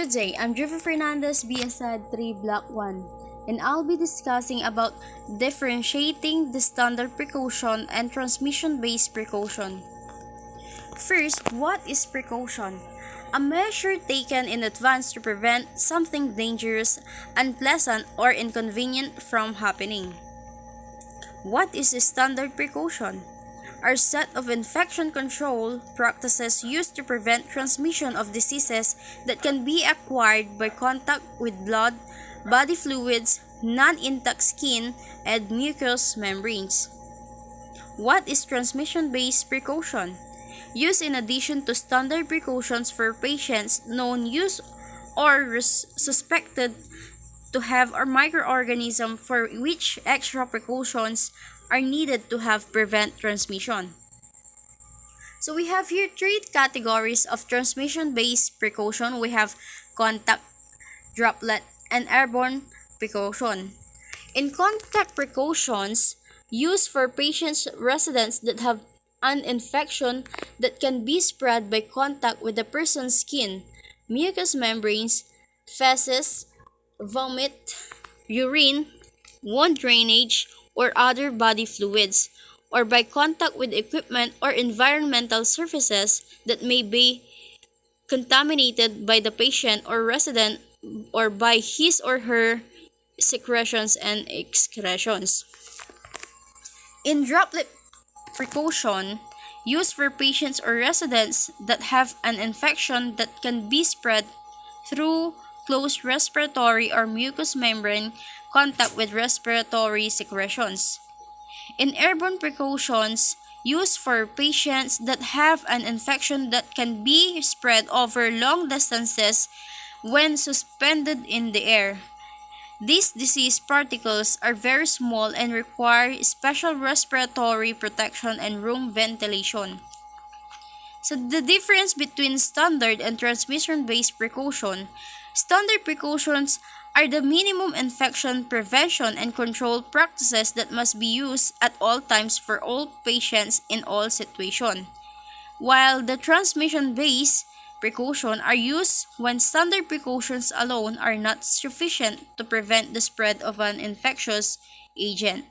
Good day, I'm Juvy Fernandez, BSAD 3 Block 1, and I'll be discussing about differentiating the standard precaution and transmission-based precaution. First, what is precaution? A measure taken in advance to prevent something dangerous, unpleasant, or inconvenient from happening. What is a standard precaution? Are set of infection control practices used to prevent transmission of diseases that can be acquired by contact with blood, body fluids, non-intact skin, and mucous membranes. What is transmission-based precaution? Used in addition to standard precautions for patients known, used, or suspected to have a microorganism for which extra precautions are needed to have prevent transmission. So we have here three categories of transmission-based precaution. We have contact, droplet, and airborne precaution. In contact precautions, used for patients residents that have an infection that can be spread by contact with the person's skin, mucous membranes, feces, vomit, urine, wound drainage, or other body fluids, or by contact with equipment or environmental surfaces that may be contaminated by the patient or resident or by his or her secretions and excretions. In droplet precaution, used for patients or residents that have an infection that can be spread through close respiratory or mucous membrane contact with respiratory secretions. In airborne precautions, used for patients that have an infection that can be spread over long distances when suspended in the air. These disease particles are very small and require special respiratory protection and room ventilation. So the difference between standard and transmission-based precaution. Standard precautions are the minimum infection prevention and control practices that must be used at all times for all patients in all situations, while the transmission-based precautions are used when standard precautions alone are not sufficient to prevent the spread of an infectious agent.